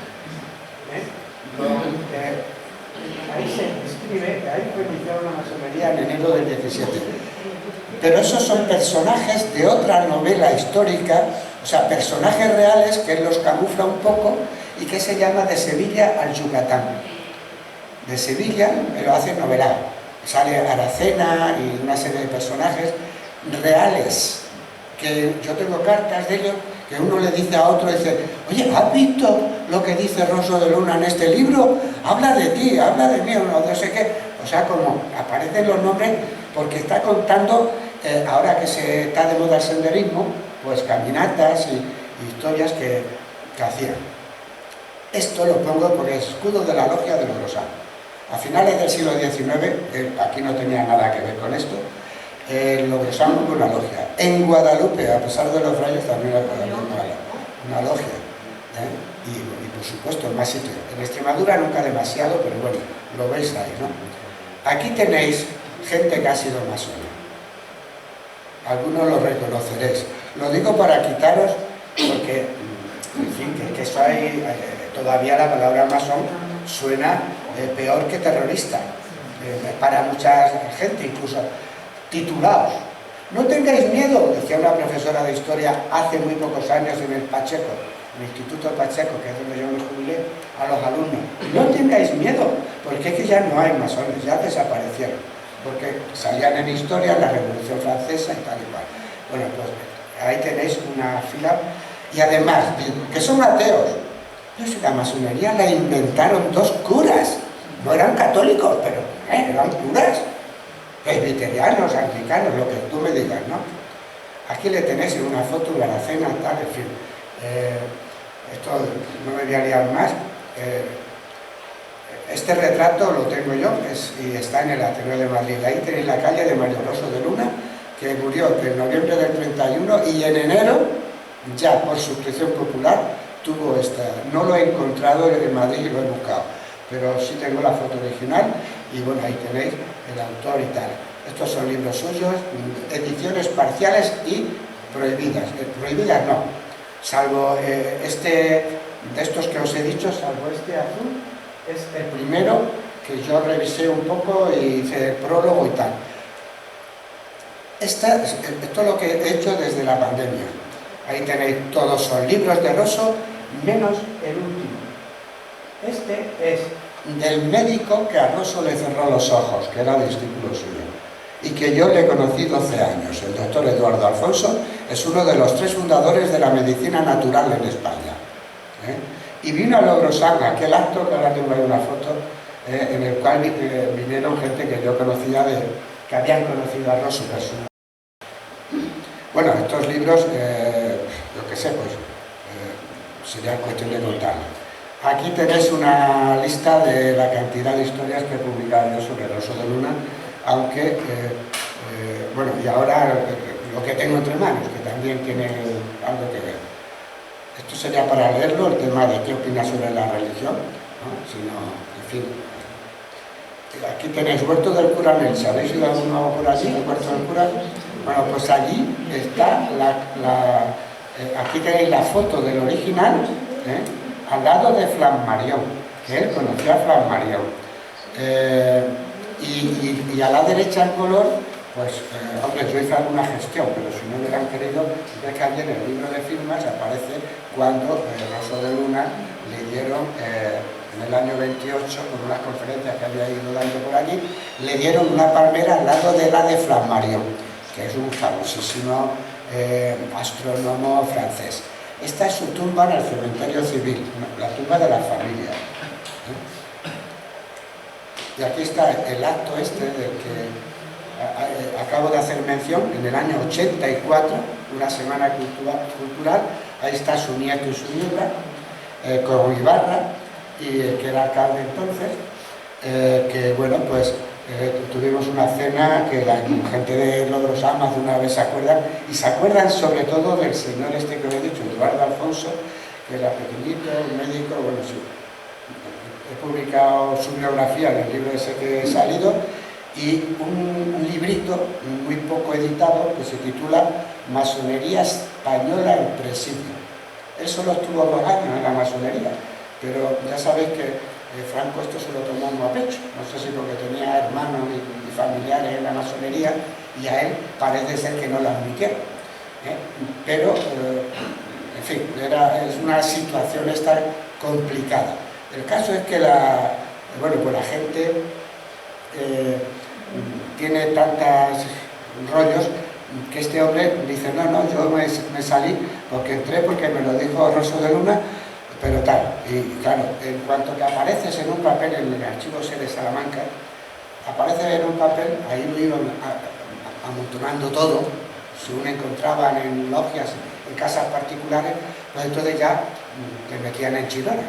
Ahí se escribe, ahí fue iniciada una masonería en enero del 17. Pero esos son personajes de otra novela histórica, o sea, personajes reales que él los camufla un poco y que se llama De Sevilla al Yucatán. De Sevilla, lo hace novelado. Sale Aracena y una serie de personajes reales, que yo tengo cartas de ellos, que uno le dice a otro, dice, oye, ¿has visto lo que dice Rosso de Luna en este libro? Habla de ti, habla de mí, o no sé qué. O sea, como aparecen los nombres, porque está contando, ahora que se está de moda el senderismo, pues caminatas y historias que hacían. Esto lo pongo por el escudo de la logia de Logrosan. A finales del siglo XIX, aquí no tenía nada que ver con esto, Logrosan hubo una logia. En Guadalupe, a pesar de los frailes, también había una logia. Y por supuesto, en más sitios. En Extremadura nunca demasiado, pero bueno, lo veis ahí, ¿no? Aquí tenéis gente que ha sido masona. Algunos lo reconoceréis. Lo digo para quitaros, porque, en fin, que eso hay, todavía la palabra masón suena peor que terrorista. Para mucha gente, incluso titulados. No tengáis miedo, decía una profesora de historia hace muy pocos años en el Pacheco, en el Instituto Pacheco, que es donde yo me jubilé, a los alumnos. No tengáis miedo, porque es que ya no hay masones, ya desaparecieron. Porque salían en historia, en la Revolución Francesa y tal y cual. Bueno, pues ahí tenéis una fila. Y además, que son ateos. Pero si la masonería la inventaron 2 curas. No eran católicos, pero eran curas. Presbiterianos, anglicanos, lo que tú me digas, ¿no? Aquí le tenéis en una foto de Aracena, tal, en fin. Esto no me voy a liar más. Este retrato lo tengo yo y está en el Ateneo de Madrid. Ahí tenéis la calle de Mario Rosso de Luna, que murió en noviembre del 31 y en enero, ya por suscripción popular, tuvo esta. No lo he encontrado en Madrid y lo he buscado, pero sí tengo la foto original y bueno, ahí tenéis el autor y tal. Estos son libros suyos, ediciones parciales y prohibidas. Prohibidas no, salvo de estos que os he dicho, salvo este azul, es el primero que yo revisé un poco y hice el prólogo y tal. Esto es lo que he hecho desde la pandemia. Ahí tenéis, todos son libros de Rosso, menos el último. Este es del médico que a Rosso le cerró los ojos, que era discípulo suyo, y que yo le conocí 12 años. El doctor Eduardo Alfonso es uno de los 3 fundadores de la medicina natural en España. Y vino a Logrosan, aquel acto, que ahora tengo ahí una foto, en el cual vinieron gente que yo conocía, que habían conocido a Rosso. Bueno, estos libros, yo qué sé, pues sería cuestión de contarlo. Aquí tenéis una lista de la cantidad de historias que he publicado yo sobre Rosso de Luna, aunque, bueno, y ahora lo que tengo entre manos, que también tiene algo que ver. Esto sería para leerlo, el tema de qué opinas sobre la religión, ¿no? Si no, en fin. Aquí tenéis Huerto del Cura Nelson. ¿Habéis ido alguno por allí, el Huerto del Cura? Bueno, pues allí está aquí tenéis la foto del original, al lado de Flammarion, que él conocía a Flammarion. Y a la derecha en color, pues, hombre, yo hice alguna gestión, pero si no hubieran querido, ya que allí en el libro de firmas aparece cuando Rosso de Luna le dieron, en el año 28, con unas conferencias que había ido dando por allí, le dieron una palmera al lado de la de Flammarion, que es un famosísimo astrónomo francés. Esta es su tumba en el cementerio civil, la tumba de la familia. Y aquí está el acto este del que acabo de hacer mención, en el año 84, una semana cultural, ahí está su nieto y su nieta, con Ibarra, y que era alcalde entonces, que bueno, pues tuvimos una cena que la gente de Logrosama hace una vez se acuerdan, y se acuerdan sobre todo del señor este que os he dicho, Eduardo Alfonso, que era pequeñito, un médico, bueno, sí, he publicado su biografía en el libro ese que he salido, y un librito muy poco editado que se titula Masonería Española en Presidio. Él solo estuvo 2 años en la masonería, pero ya sabéis que Franco esto se lo tomó muy a pecho, no sé si porque tenía hermanos y familiares en la masonería, y a él parece ser que no lo admitieron. Pero, en fin, es una situación esta complicada. El caso es que pues la gente tiene tantos rollos que este hombre dice, no, yo me salí porque entré porque me lo dijo Rosso de Luna, pero tal. Y claro, en cuanto que apareces en un papel en el archivo ese de Salamanca, apareces en un papel, ahí lo iban amontonando todo, según encontraban en logias, en casas particulares, pues entonces ya te metían en Chilona.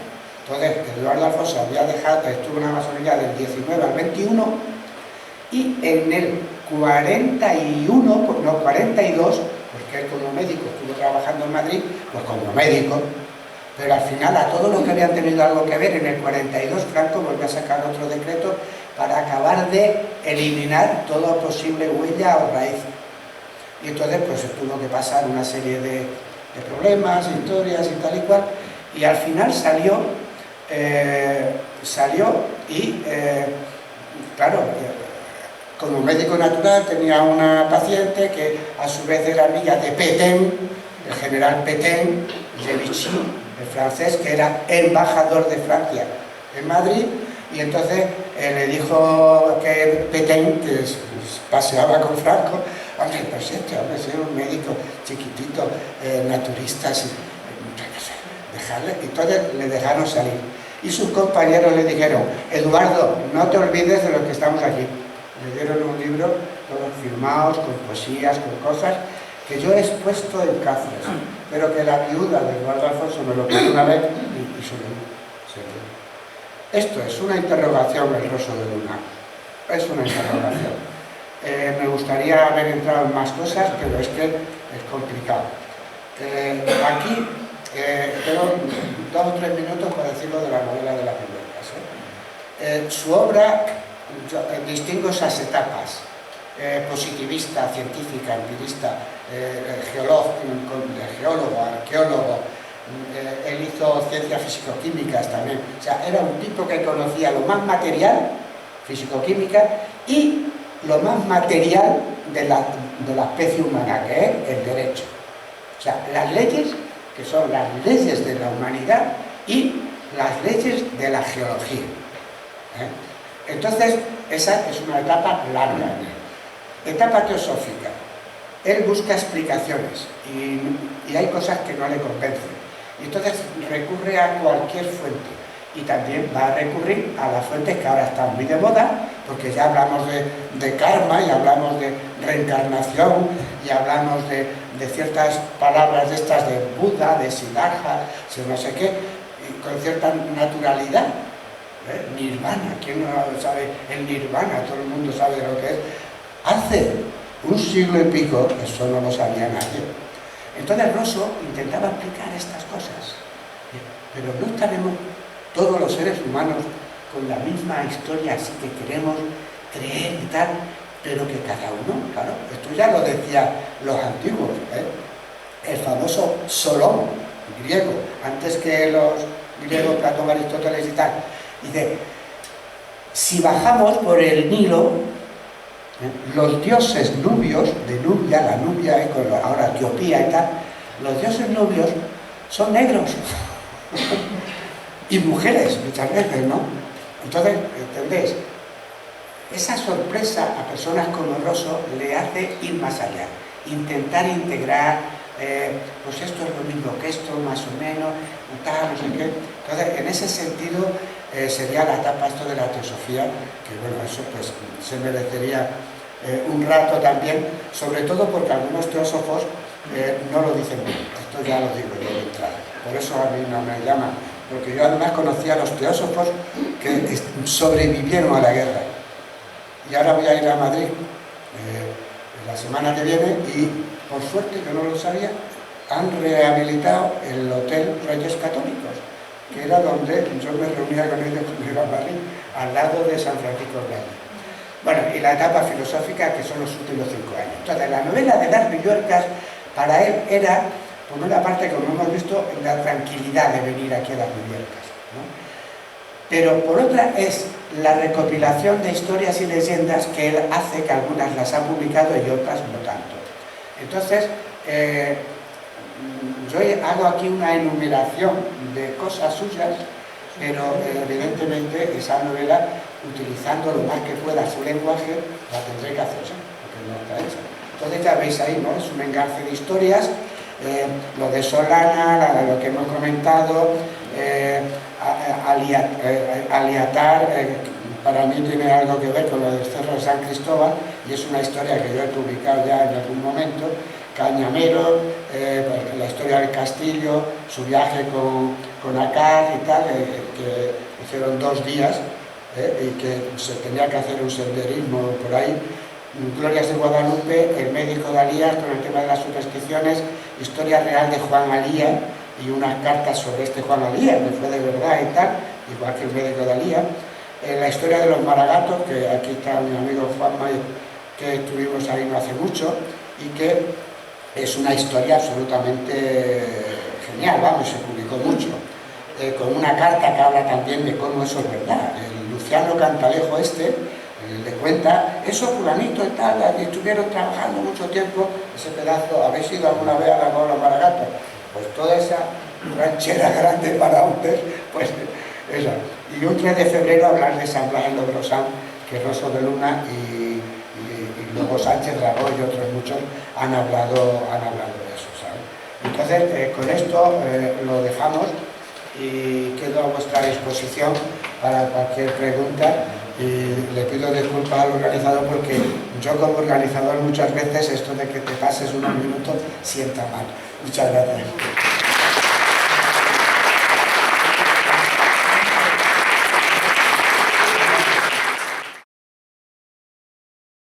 Entonces, Eduardo Alfonso estuvo en la masonería del 19 al 21, y en el 42, porque él como médico estuvo trabajando en Madrid, pues como médico, pero al final a todos los que habían tenido algo que ver, en el 42 Franco volvió a sacar otro decreto para acabar de eliminar toda posible huella o raíz. Y entonces pues tuvo que pasar una serie de problemas, historias y tal y cual, y al final salió y claro, como médico natural tenía una paciente que a su vez era amiga de Pétain, el general Pétain de Vichy, el francés, que era embajador de Francia en Madrid, y entonces le dijo que Pétain, que paseaba con Franco, hombre, pues este hombre es un médico chiquitito, naturista, dejarle, y entonces le dejaron salir. Y sus compañeros le dijeron, Eduardo, no te olvides de lo que estamos aquí. Le dieron un libro, todos firmados, con poesías, con cosas, que yo he expuesto en Cáceres, pero que la viuda de Eduardo Alfonso me lo pidió una vez y se lo dio. Esto es una interrogación, el Rosso de Luna. Es una interrogación. Me gustaría haber entrado en más cosas, pero es que es complicado. Aquí tengo 2 o 3 minutos para decirlo de la novela de las Villuercas. Su obra, distingo esas etapas: positivista, científica, empirista, geólogo, arqueólogo. Él hizo ciencias físico-químicas también. O sea, era un tipo que conocía lo más material, físico-química, y lo más material de la especie humana, que es el derecho. O sea, las leyes, que son las leyes de la humanidad, y las leyes de la geología. Entonces, esa es una etapa larga en él. Etapa teosófica. Él busca explicaciones y hay cosas que no le convencen. Y entonces recurre a cualquier fuente. Y también va a recurrir a las fuentes que ahora están muy de moda, porque ya hablamos de karma, y hablamos de reencarnación, y hablamos de ciertas palabras de estas de Buda, de Siddhartha, de no sé qué, y con cierta naturalidad. Nirvana, ¿quién no sabe el nirvana? Todo el mundo sabe de lo que es. Hace un siglo y pico eso no lo sabía nadie. Entonces Rosso intentaba explicar estas cosas, pero no estaremos todos los seres humanos con la misma historia, así que queremos creer y tal, pero que cada uno, claro, esto ya lo decían los antiguos, el famoso Solón griego, antes que los griegos, Platón, Aristóteles y tal. Dice, si bajamos por el Nilo, los dioses nubios, de Nubia, la Nubia, ahora Etiopía y tal, los dioses nubios son negros y mujeres muchas veces, ¿no? Entonces, ¿entendéis? Esa sorpresa a personas como Rosso le hace ir más allá, intentar integrar, pues esto es lo mismo que esto, más o menos, tal, no sé qué. Entonces, en ese sentido, sería la etapa esto de la teosofía, que bueno, eso pues se merecería un rato también, sobre todo porque algunos teósofos no lo dicen bien. Esto ya lo digo yo de entrada, por eso a mí no me llaman, porque yo además conocía a los teósofos que sobrevivieron a la guerra. Y ahora voy a ir a Madrid la semana que viene y, por suerte, que no lo sabía, han rehabilitado el Hotel Reyes Católicos, que era donde yo me reunía con ellos cuando iba a Madrid, al lado de San Francisco de Valle. Bueno, y la etapa filosófica, que son los últimos 5 años. Entonces, la novela de las Villuercas, para él era, por una parte, como hemos visto, la tranquilidad de venir aquí a las Villuercas, ¿no? Pero por otra es la recopilación de historias y leyendas que él hace, que algunas las ha publicado y otras no tanto. Entonces, yo hago aquí una enumeración de cosas suyas, pero evidentemente esa novela, utilizando lo más que pueda su lenguaje, la tendré que hacer yo, porque no está hecha. Entonces ya veis ahí, ¿no? Es un engarce de historias, lo de Solana, lo que hemos comentado, Aliatar, para mí tiene algo que ver con lo del Cerro de San Cristóbal, y es una historia que yo he publicado ya en algún momento. Cañamero, la historia del castillo, su viaje con Acar y tal, que hicieron 2 días, y que se tenía que hacer un senderismo por ahí. Glorias de Guadalupe, el médico de Alías con el tema de las supersticiones, historia real de Juan Alías y unas cartas sobre este Juan Alías, que fue de verdad y tal, igual que el médico de Alías. La historia de los Maragatos, que aquí está mi amigo Juanma, que estuvimos ahí no hace mucho, y que es una historia absolutamente genial, vamos, se publicó mucho, con una carta que habla también de cómo eso es verdad. El Luciano Cantalejo le cuenta, eso fulanito y tal, que estuvieron trabajando mucho tiempo, ese pedazo, ¿habéis ido alguna vez a la Cueva de los Maragatos? Pues toda esa ranchera grande para hombres, pues esa. Y un 3 de febrero hablar de San Blas en Logrosán, que Rosso de Luna y luego Sánchez Dragó y otros muchos han hablado de eso, ¿sabes? Entonces, con esto lo dejamos y quedo a vuestra disposición para cualquier pregunta, y le pido disculpas al organizador porque yo como organizador muchas veces esto de que te pases unos minutos sienta mal. Muchas gracias.